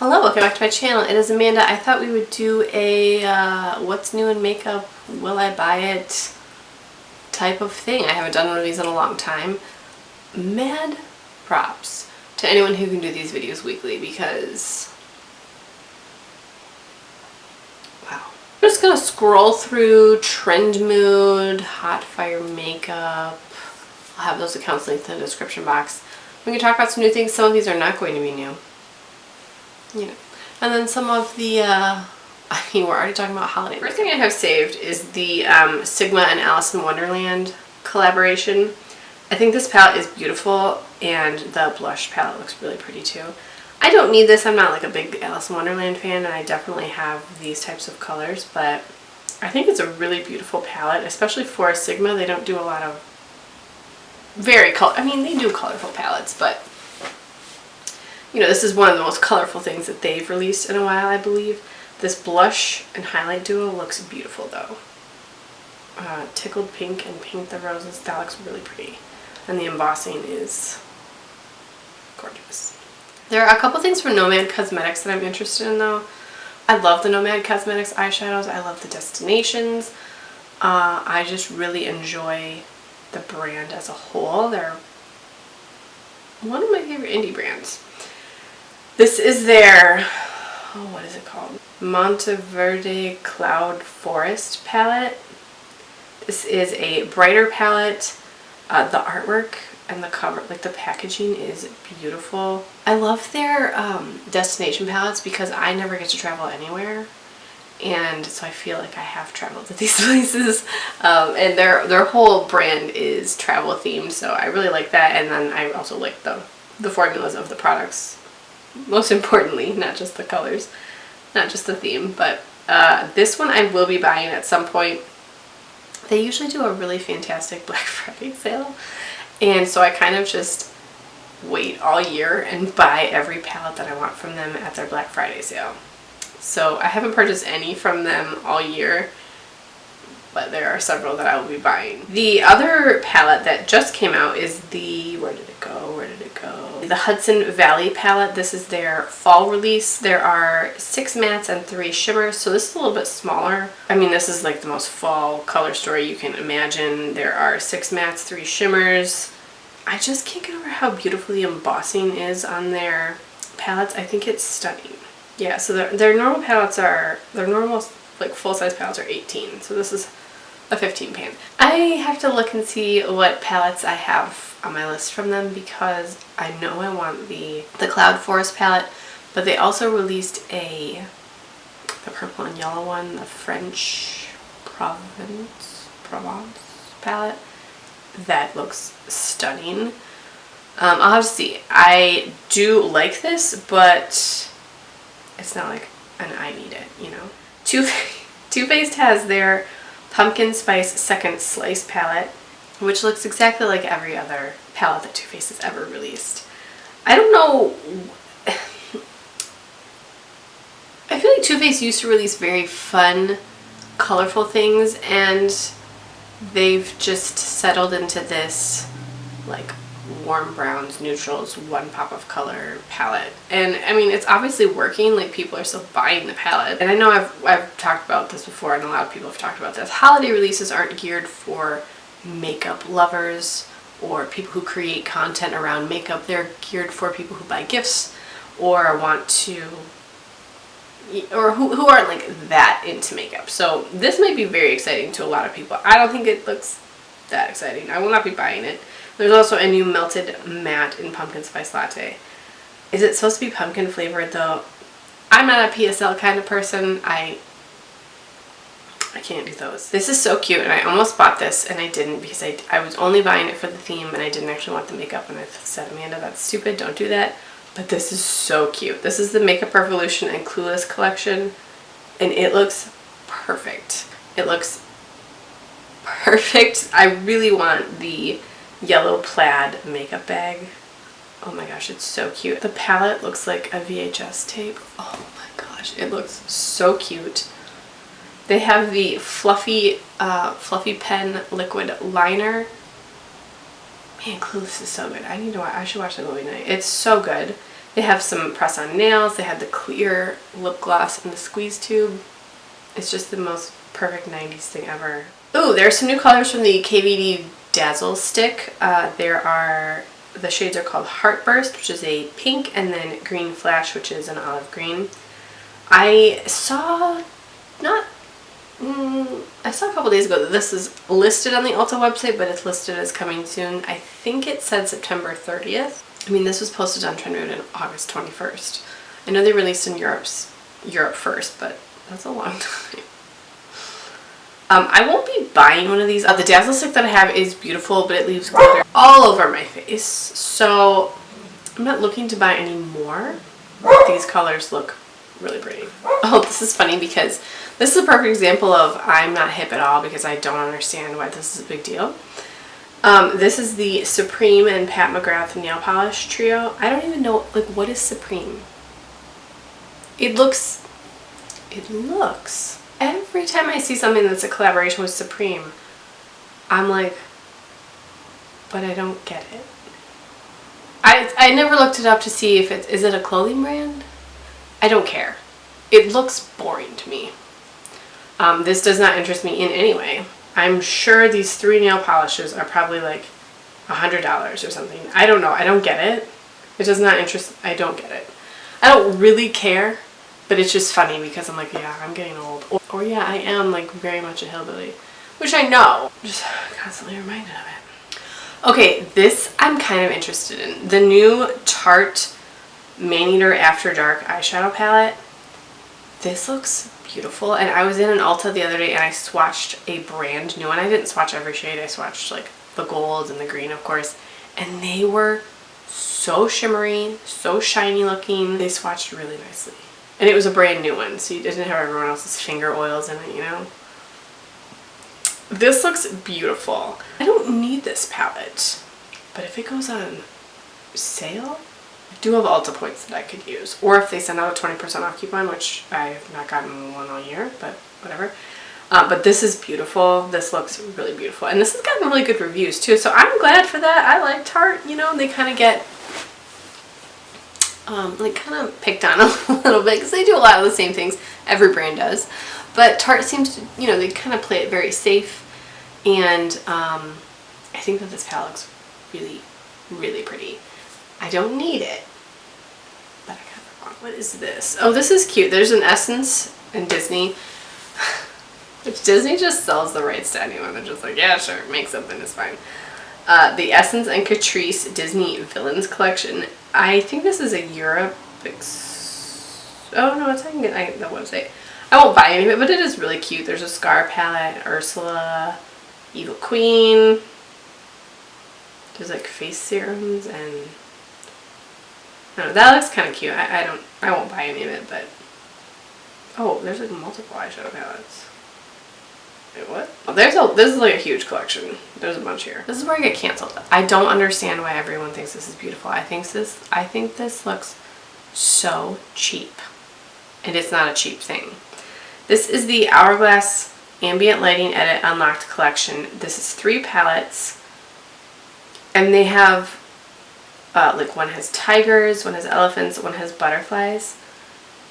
Hello, welcome back to my channel. It is Amanda. I thought we would do a what's new in makeup, will I buy it type of thing. I haven't done one of these in a long time. Mad props to anyone who can do these videos weekly because, wow. I'm just going to scroll through Trend Mood, Hot Fire Makeup. I'll have those accounts linked in the description box. We can talk about some new things. Some of these are not going to be new. You know, and then some of the, I mean, we're already talking about holiday. First thing I have saved is the Sigma and Alice in Wonderland collaboration. I think this palette is beautiful, and the blush palette looks really pretty too. I don't need this. I'm not like a big Alice in Wonderland fan, and I definitely have these types of colors, but I think it's a really beautiful palette, especially for a Sigma. They don't do a lot of I mean, they do colorful palettes, but you know, this is one of the most colorful things that they've released in a while, I believe. This blush and highlight duo looks beautiful, though. Tickled Pink and Paint the Roses, that looks really pretty. And the embossing is gorgeous. There are a couple things from Nomad Cosmetics that I'm interested in, though. I love the Nomad Cosmetics eyeshadows. I love the Destinations. I just really enjoy the brand as a whole. They're one of my favorite indie brands. This is their, oh, what is it called? Monteverde Cloud Forest palette. This is a brighter palette. The artwork and the cover, like the packaging, is beautiful. I love their destination palettes because I never get to travel anywhere. And so I feel like I have traveled to these places. And their whole brand is travel themed, so I really like that. And then I also like the formulas of the products. Most importantly, not just the colors, not just the theme, but this one I will be buying at some point. They usually do a really fantastic Black Friday sale, and so I kind of just wait all year and buy every palette that I want from them at their Black Friday sale. So I haven't purchased any from them all year, but there are several that I will be buying. The other palette that just came out is the, where did it go? The Hudson Valley palette. This is their fall release. There are 6 mattes and 3 shimmers, so this is a little bit smaller. I mean, this is like the most fall color story you can imagine. There are 6 mattes, 3 shimmers. I just can't get over how beautiful the embossing is on their palettes. I think it's stunning. Yeah, so their normal palettes are, their normal like full-size palettes are 18, so this is a 15 pan. I have to look and see what palettes I have on my list from them because I know I want the Cloud Forest palette, but they also released the purple and yellow one, the French Provence palette. That looks stunning. I'll have to see. I do like this, but it's not like an I need it, you know. Too Faced has their Pumpkin Spice Second Slice palette, which looks exactly like every other palette that Too Faced has ever released. I don't know. I feel like Too Faced used to release very fun, colorful things, and they've just settled into this like warm browns, neutrals, one pop of color palette. And I mean, it's obviously working. Like, people are still buying the palette. And I know I've talked about this before, and a lot of people have talked about this. Holiday releases aren't geared for makeup lovers or people who create content around makeup. They're geared for people who buy gifts or want to, or who aren't like that into makeup. So this might be very exciting to a lot of people. I don't think it looks that exciting. I will not be buying it. There's also a new Melted Matte in Pumpkin Spice Latte. Is it supposed to be pumpkin flavored though? I'm not a PSL kind of person. I can't do those. This is so cute, and I almost bought this and I didn't because I was only buying it for the theme and I didn't actually want the makeup, and I said, Amanda, that's stupid, don't do that. But this is so cute. This is the Makeup Revolution and Clueless collection, and it looks perfect. It looks perfect. I really want the yellow plaid makeup bag. Oh my gosh, it's so cute. The palette looks like a VHS tape. Oh my gosh, it looks so cute. They have the fluffy pen liquid liner. Man, Clueless is so good. I should watch the movie tonight. It's so good. They have some press-on nails. They have the clear lip gloss in the squeeze tube. It's just the most perfect 90s thing ever. Ooh, there are some new colors from the Kvd Dazzle Stick. The shades are called Heartburst, which is a pink, and then Green Flash, which is an olive green. I saw a couple days ago that this is listed on the Ulta website, but it's listed as coming soon. I think it said September 30th. I mean, this was posted on Trendmood on August 21st. I know they released in Europe first, but that's a long time. I won't be buying one of these. The Dazzle Stick that I have is beautiful, but it leaves glitter all over my face. So I'm not looking to buy any more. These colors look really pretty. Oh, this is funny because this is a perfect example of I'm not hip at all because I don't understand why this is a big deal. This is the Supreme and Pat McGrath nail polish trio. I don't even know, like, what is Supreme? It looks, every time I see something that's a collaboration with Supreme, I'm like, but I don't get it. I never looked it up to see if is it a clothing brand? I don't care. It looks boring to me. This does not interest me in any way. I'm sure these 3 nail polishes are probably like $100 or something. I don't know. I don't get it. It does not interest. I don't get it. I don't really care, but it's just funny because I'm like, yeah, I'm getting old. Or yeah, I am like very much a hillbilly, which I know. I'm just constantly reminded of it. Okay, this I'm kind of interested in. The new Tarte Maneater After Dark eyeshadow palette. This looks beautiful, and I was in an Ulta the other day and I swatched a brand new one. I didn't swatch every shade. I swatched like the gold and the green, of course, and they were so shimmery, so shiny looking. They swatched really nicely, and it was a brand new one, so you didn't have everyone else's finger oils in it, you know. This looks beautiful. I don't need this palette, but if it goes on sale, I do have Ulta points that I could use. Or if they send out a 20% off coupon, which I have not gotten one all year, but whatever. But this is beautiful. This looks really beautiful. And this has gotten really good reviews too, so I'm glad for that. I like Tarte, you know, they kind of get like kind of picked on a little bit because they do a lot of the same things every brand does. But Tarte seems to, you know, they kind of play it very safe, and I think that this palette looks really, really pretty. I don't need it, but I kind of want. What is this? Oh, this is cute. There's an Essence and Disney, which Disney just sells the rights to anyone. They're just like, yeah, sure, make something, it's fine. The Essence and Catrice Disney Villains Collection. I think this is a Europe. Oh no, it's on the website. I won't buy any of it, but it is really cute. There's a Scar palette, Ursula, Evil Queen. There's like face serums and I don't know, that looks kind of cute. I won't buy any of it, but oh, there's like multiple eyeshadow palettes. Wait, what? Oh, this is like a huge collection. There's a bunch here. This is where I get canceled. I don't understand why everyone thinks this is beautiful. I think this looks so cheap, and it's not a cheap thing. This is the Hourglass Ambient Lighting Edit Unlocked Collection. This is 3 palettes, and they have like one has tigers, one has elephants, one has butterflies.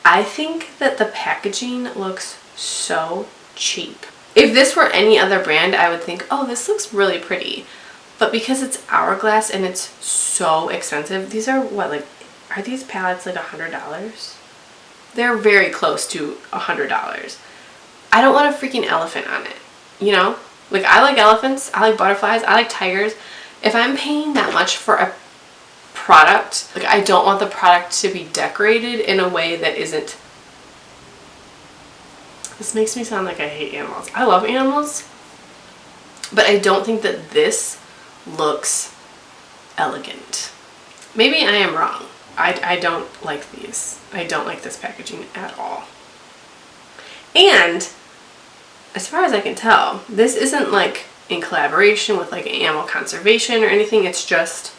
I think that the packaging looks so cheap. If this were any other brand, I would think, oh, this looks really pretty. But because it's Hourglass and it's so expensive, these are what, like, are these palettes like $100? They're very close to $100. I don't want a freaking elephant on it, you know? Like, I like elephants, I like butterflies, I like tigers. If I'm paying that much for a product, like, I don't want the product to be decorated in a way that isn't. This makes me sound like I hate animals. I love animals, but I don't think that this looks elegant. Maybe I am wrong. I don't like these. I don't like this packaging at all. And as far as I can tell, this isn't like in collaboration with like animal conservation or anything. It's just,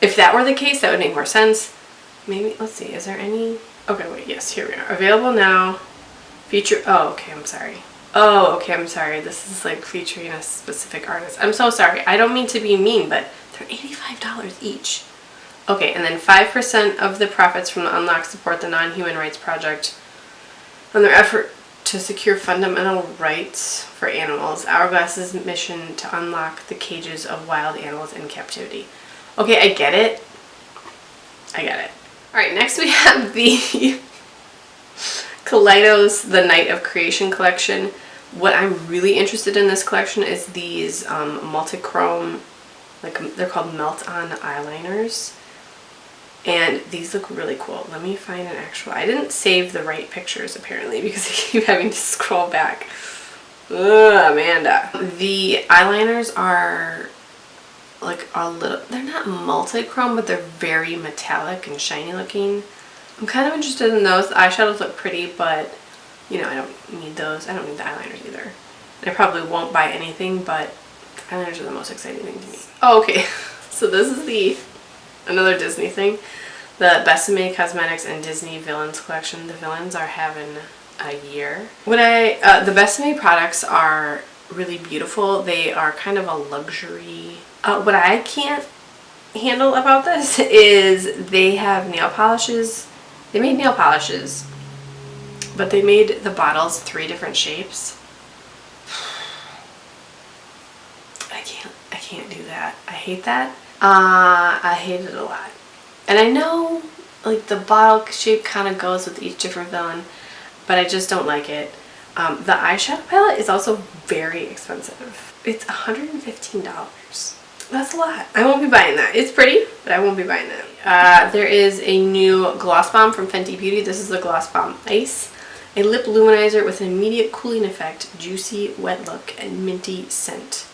if that were the case, that would make more sense. Maybe, let's see, is there any? Okay, wait, yes, here we are. Available now. Feature, oh, okay, I'm sorry. Oh, okay, I'm sorry. This is like featuring a specific artist. I'm so sorry. I don't mean to be mean, but they're $85 each. Okay, and then 5% of the profits from the unlock support the Non-Human Rights Project on their effort to secure fundamental rights for animals. Hourglass's mission to unlock the cages of wild animals in captivity. Okay, I get it. I get it. Alright, next we have the Kaleidos The Night of Creation collection. What I'm really interested in this collection is these multi-chrome, like they're called melt-on eyeliners. And these look really cool. Let me find an actual... I didn't save the right pictures apparently because I keep having to scroll back. Ugh, Amanda. The eyeliners are like a little... They're not multi-chrome, but they're very metallic and shiny looking. I'm kind of interested in those. The eyeshadows look pretty, but you know, I don't need those. I don't need the eyeliners either. And I probably won't buy anything, but eyeliners are the most exciting thing to me. Oh, okay. So this is another Disney thing. The Besame Cosmetics and Disney Villains collection. The villains are having a year. The Besame products are really beautiful. They are kind of a luxury. What I can't handle about this is they have nail polishes. They made nail polishes, but they made the bottles 3 different shapes. I can't do that. I hate that. I hate it a lot. And I know like the bottle shape kind of goes with each different villain, but I just don't like it. The eyeshadow palette is also very expensive. It's $115. That's a lot. I won't be buying that. It's pretty, but I won't be buying that. There is a new gloss bomb from Fenty Beauty. This is the Gloss Bomb Ice. A lip luminizer with an immediate cooling effect, juicy, wet look, and minty scent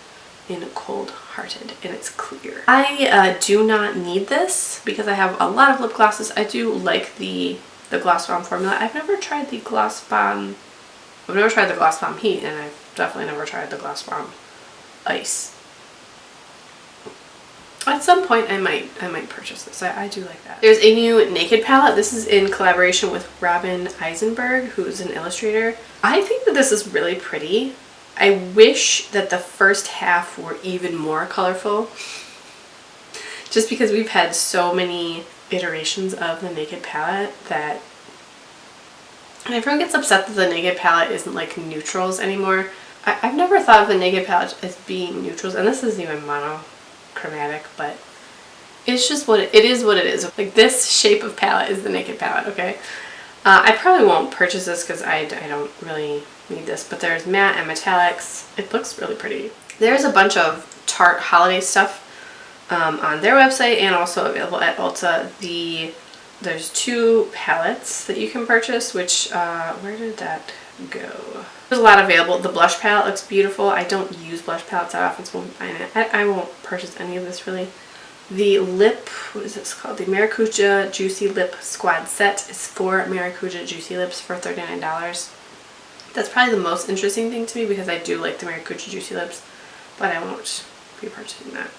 in Cold Hearted, and it's clear. I do not need this because I have a lot of lip glosses. I do like the Gloss Bomb formula. I've never tried the Gloss Bomb. I've never tried the Gloss Bomb Heat, and I've definitely never tried the Gloss Bomb Ice. At some point I might purchase this. I do like that. There's a new Naked palette. This is in collaboration with Robin Eisenberg, who's an illustrator. I think that this is really pretty. I wish that the first half were even more colorful, just because we've had so many iterations of the Naked palette that, and everyone gets upset that the Naked palette isn't like neutrals anymore. I've never thought of the Naked palette as being neutrals, and this isn't even monochromatic, but it's just what it is. What it is. Like, this shape of palette is the Naked palette. Okay, I probably won't purchase this because I don't really need this, but there's matte and metallics. It looks really pretty. There's a bunch of Tarte holiday stuff on their website and also available at Ulta. There's 2 palettes that you can purchase, which where did that go? There's a lot available. The blush palette looks beautiful. I don't use blush palettes that often, so I won't purchase any of this really. The lip, what is this called? The Maracuja Juicy Lip Squad Set is 4 Maracuja Juicy Lips for $39. That's probably the most interesting thing to me because I do like the Maracuja Juicy Lips, but I won't be purchasing that.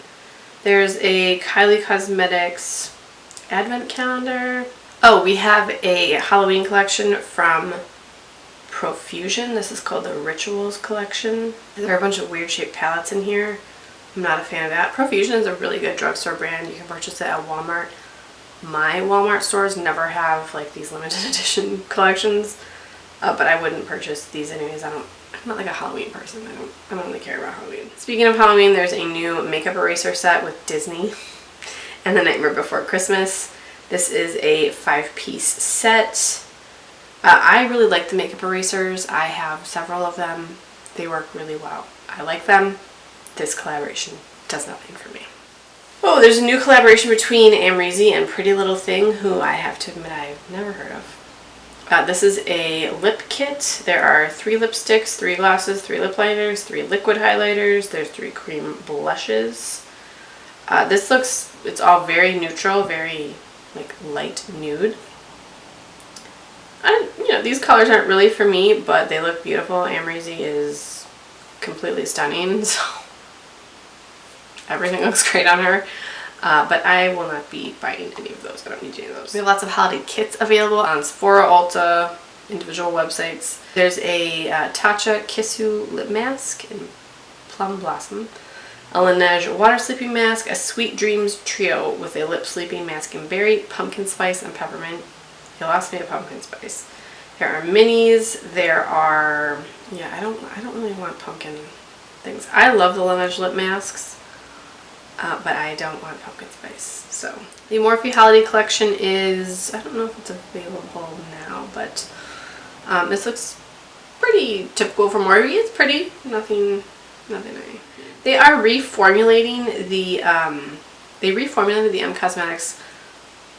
There's a Kylie Cosmetics advent calendar. Oh, we have a Halloween collection from Profusion. This is called the Rituals collection. There are a bunch of weird shaped palettes in here. I'm not a fan of that. Profusion is a really good drugstore brand. You can purchase it at Walmart. My Walmart stores never have like these limited edition collections. But I wouldn't purchase these anyways. I'm not like a Halloween person. I don't really care about Halloween. Speaking of Halloween, there's a new makeup eraser set with Disney and The Nightmare Before Christmas. This is a 5-piece set. I really like the makeup erasers. I have several of them. They work really well. I like them. This collaboration does nothing for me. Oh, there's a new collaboration between Amrezy and Pretty Little Thing, who I have to admit I've never heard of. This is a lip kit. There are 3 lipsticks, 3 glosses, 3 lip liners, 3 liquid highlighters. There's 3 cream blushes. This looks, it's all very neutral, very like light nude. You know, these colors aren't really for me, but they look beautiful. Amrezy is completely stunning, so everything looks great on her. But I will not be buying any of those. I don't need any of those. We have lots of holiday kits available on Sephora, Ulta, individual websites. There's a Tatcha Kissu lip mask in Plum Blossom. a Laneige Water Sleeping Mask, a Sweet Dreams Trio with a Lip Sleeping Mask in Berry, Pumpkin Spice, and Peppermint. You lost me at Pumpkin Spice. There are minis. There are, yeah, I don't really want pumpkin things. I love the Laneige lip masks, but I don't want pumpkin spice. So the Morphe Holiday Collection is, I don't know if it's available now, but this looks pretty typical for Morphe. It's pretty, nothing new. They are reformulating the M Cosmetics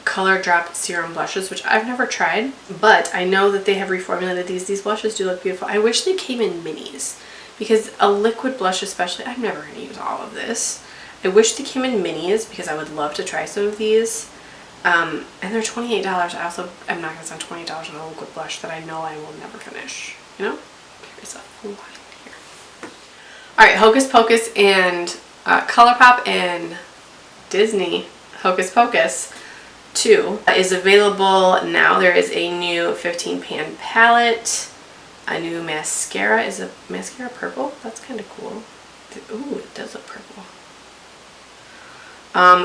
Color Drop Serum blushes, which I've never tried, but I know that they have reformulated these. These blushes do look beautiful. I wish they came in minis, because a liquid blush especially, I'm never going to use all of this. I wish they came in minis because I would love to try some of these. And they're $28. I also am not going to spend $20 on a liquid blush that I know I will never finish. You know? There's a full line here. Alright, Hocus Pocus and ColourPop and Disney Hocus Pocus 2 is available now. There is a new 15 pan palette, a new mascara. Is a mascara purple? That's kind of cool. Ooh, it does look purple.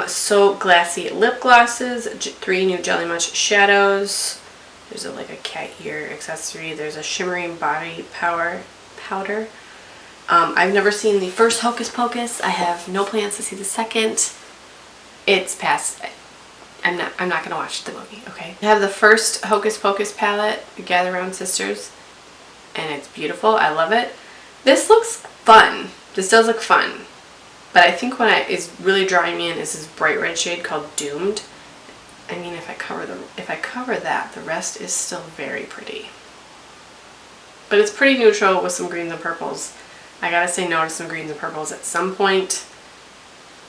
So Glassy lip glosses, 3 new Jelly Munch shadows. There's like a cat ear accessory. There's a shimmering body powder. I've never seen the first Hocus Pocus. I have no plans to see the second. It's past. I'm not gonna watch the movie. Okay. I have the first Hocus Pocus palette, Gather Round Sisters, and it's beautiful. I love it. This looks fun. This does look fun. But I think what is really drawing me in is this bright red shade called Doomed. I mean, if I cover that, the rest is still very pretty. But it's pretty neutral with some greens and purples. I gotta say no to some greens and purples at some point.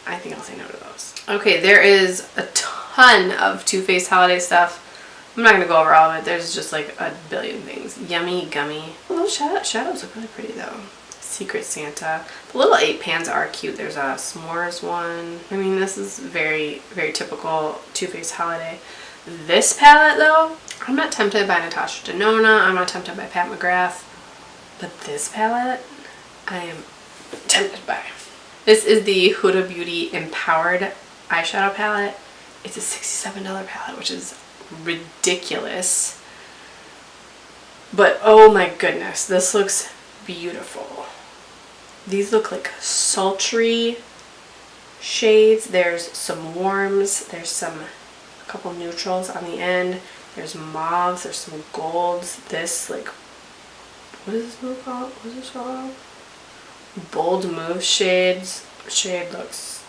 I think I'll say no to those. Okay, there is a ton of Too Faced holiday stuff. I'm not gonna go over all of it. There's just like a billion things. Yummy Gummy. Oh, those shadows look really pretty though. Secret Santa. The little 8 pans are cute. There's a s'mores one. I mean, this is very, very typical Too Faced holiday. This palette though, I'm not tempted by Natasha Denona. I'm not tempted by Pat McGrath. But this palette, I am tempted by. This is the Huda Beauty Empowered eyeshadow palette. It's a $67 palette, which is ridiculous. But oh my goodness, this looks beautiful. These look like sultry shades. There's some warms. There's a couple neutrals on the end. There's mauves. There's some golds. This like, what is this move called? What is this called? Bold Move shades. Shade looks.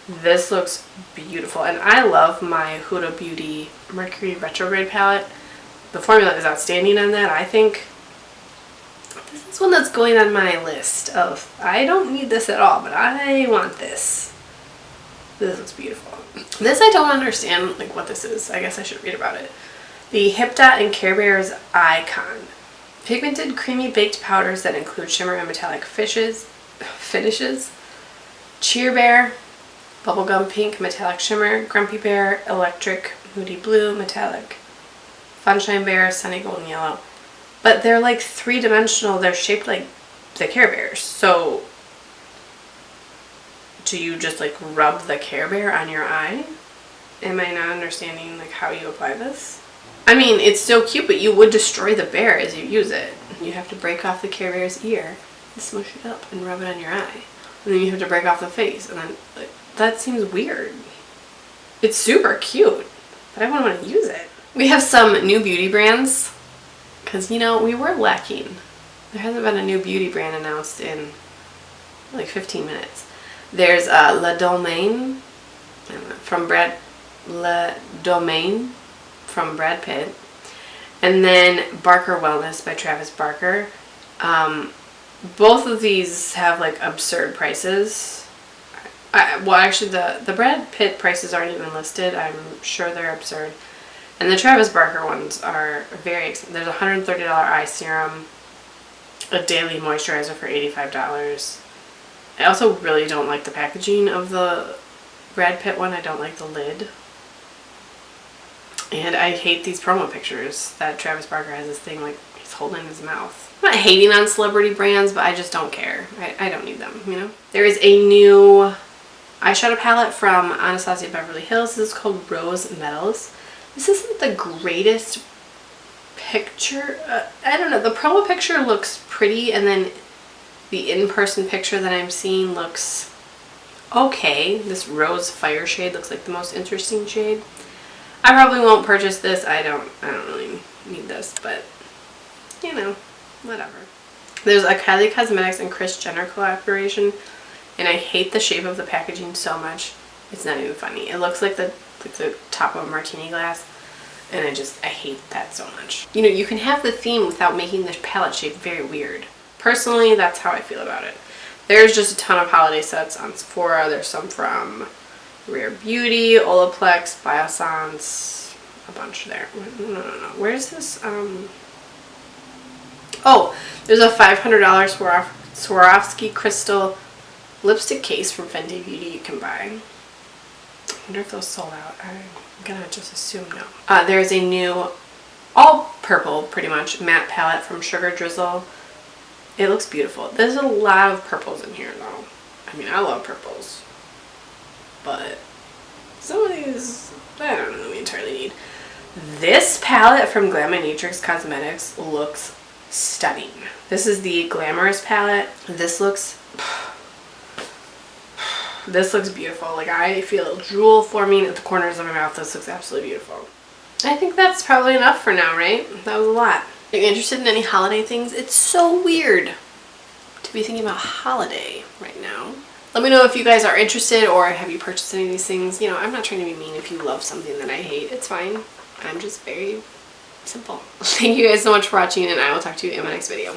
This looks beautiful, and I love my Huda Beauty Mercury Retrograde palette. The formula is outstanding on that. I think this is one that's going on my list of, I don't need this at all, but I want this. This looks beautiful. This I don't understand like what this is. I guess I should read about it. The Hip Dot and Care Bears Icon. Pigmented creamy baked powders that include shimmer and metallic finishes. Cheer Bear, Bubblegum Pink Metallic Shimmer, Grumpy Bear, Electric Moody Blue Metallic, Funshine Bear, Sunny Golden Yellow. But they're like 3-dimensional. They're shaped like the Care Bears. So do you just like rub the Care Bear on your eye? Am I not understanding like how you apply this? I mean, it's so cute, but you would destroy the bear as you use it. You have to break off the Care Bear's ear and smush it up and rub it on your eye. And then you have to break off the face, and then like, that seems weird. It's super cute, but I wouldn't want to use it. We have some new beauty brands, because you know, we were lacking. There hasn't been a new beauty brand announced in like 15 minutes. There's Le Domaine from Brad Pitt, and then Barker Wellness by Travis Barker. Both of these have like absurd prices. Well, actually, the Brad Pitt prices aren't even listed. I'm sure they're absurd. And the Travis Barker ones are very expensive. There's a $130 eye serum, a daily moisturizer for $85. I also really don't like the packaging of the Brad Pitt one. I don't like the lid. And I hate these promo pictures that Travis Barker has this thing like he's he's holding in his mouth. I'm not hating on celebrity brands, but I just don't care. I don't need them, you know? There is a new eyeshadow palette from Anastasia Beverly Hills. This is called Rose Metals. This isn't the greatest picture. I don't know. The promo picture looks pretty, and then the in-person picture that I'm seeing looks okay. This rose fire shade looks like the most interesting shade. I probably won't purchase this. I don't really need this, but you know, whatever. There's a Kylie Cosmetics and Kris Jenner collaboration, and I hate the shape of the packaging so much. It's not even funny. It looks like the top of a martini glass, and I hate that so much. You know, you can have the theme without making the palette shape very weird. Personally, that's how I feel about it. There's just a ton of holiday sets on Sephora. There's some from Rare Beauty, Olaplex, Biossance, a bunch there. No. Where's this? Oh, there's a $500 Swarovski crystal lipstick case from Fenty Beauty you can buy. I wonder if those sold out. I'm gonna just assume no. There's a new all purple, pretty much, matte palette from Sugar Drizzle. It looks beautiful. There's a lot of purples in here though. I mean, I love purples, but some of these, I don't know, we entirely need. This palette from Glamorous Cosmetics looks stunning. This is the Glamorous palette. This looks beautiful. Like, I feel drool forming at the corners of my mouth. This looks absolutely beautiful. I think that's probably enough for now, right? That was a lot. Are you interested in any holiday things? It's so weird to be thinking about holiday right now. Let me know if you guys are interested, or have you purchased any of these things. You know, I'm not trying to be mean if you love something that I hate. It's fine. I'm just very simple. Thank you guys so much for watching, and I will talk to you in my next video.